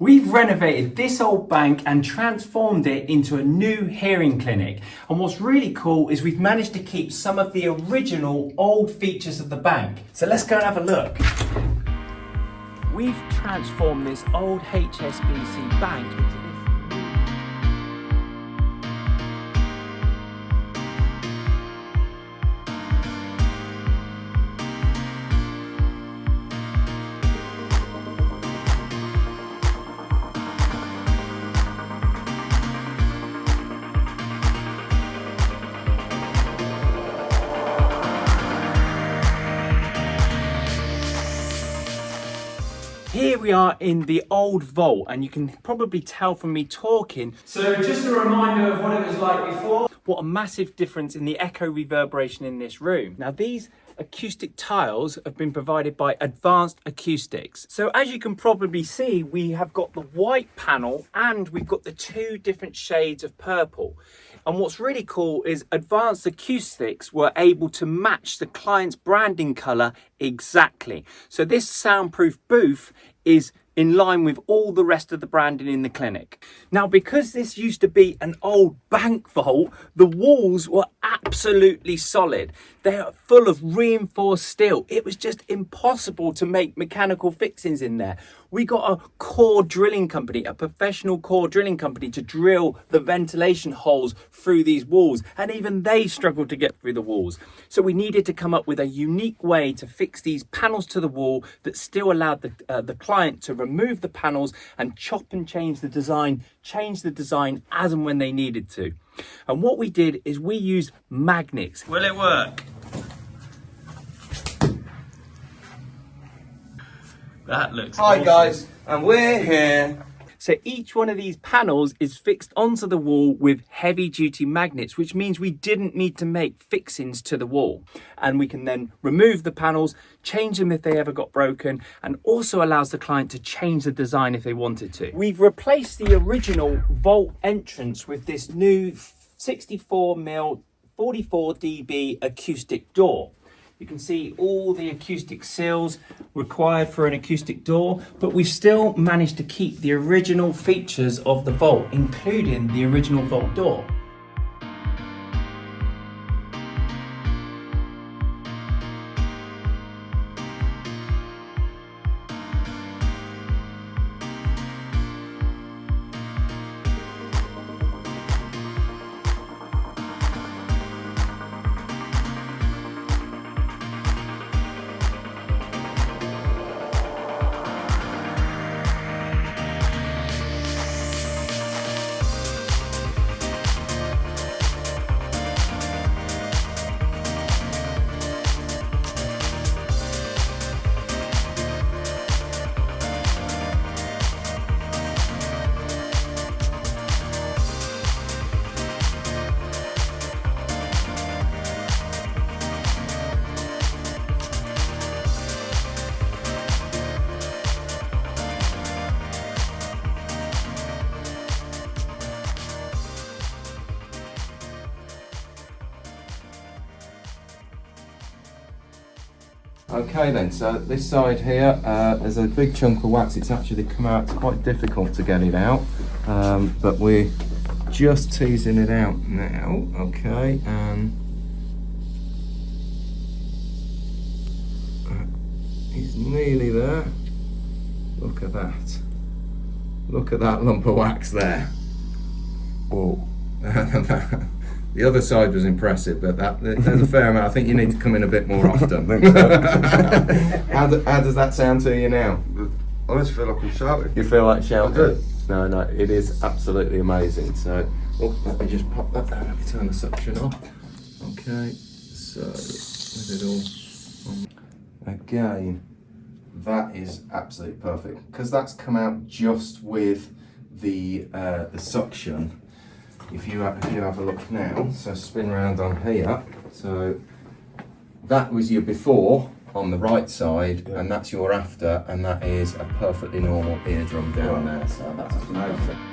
We've renovated this old bank and transformed it into a new hearing clinic. And what's really cool is we've managed to keep some of the original old features of the bank. So let's go and have a look. We've transformed this old HSBC bank into this. Here we are in the old vault, and you can probably tell from me talking. So just a reminder of what it was like before. What a massive difference in the echo reverberation in this room. Now these acoustic tiles have been provided by Advanced Acoustics. So as you can probably see, we have got the white panel and we've got the two different shades of purple. And what's really cool is Advanced Acoustics were able to match the client's branding colour exactly. So this soundproof booth is in line with all the rest of the branding in the clinic. Now, because this used to be an old bank vault, the walls were absolutely solid. They are full of reinforced steel. It was just impossible to make mechanical fixings in there. We got a core drilling company, a professional core drilling company, to drill the ventilation holes through these walls, and even they struggled to get through the walls. So we needed to come up with a unique way to fix these panels to the wall that still allowed the client to remove the panels and chop and change the design as and when they needed to. And what we did is we used magnets. Will it work? That looks Hi awesome. guys, and we're here. So each one of these panels is fixed onto the wall with heavy duty magnets, which means we didn't need to make fixings to the wall. And we can then remove the panels, change them if they ever got broken, and also allows the client to change the design if they wanted to. We've replaced the original vault entrance with this new 64mm 44 dB acoustic door. You can see all the acoustic seals required for an acoustic door, but we've still managed to keep the original features of the vault, including the original vault door. Okay then, so this side here, there's a big chunk of wax. It's actually come out. It's quite difficult to get it out, but we're just teasing it out now. Okay, and he's nearly there. Look at that. Look at that lump of wax there. Whoa. The other side was impressive, but there's a fair amount. I think you need to come in a bit more often. How does that sound to you now? I just feel like I'm shouting. You feel like shouting? I do. No, it is absolutely amazing. So, let me just pop that down. Let me turn the suction off. Okay, so with it all on. Again, that is absolutely perfect because that's come out just with the suction. If you have a look now, so spin round on here. So that was your before on the right side, and that's your after, and that is a perfectly normal eardrum down there. So that's amazing.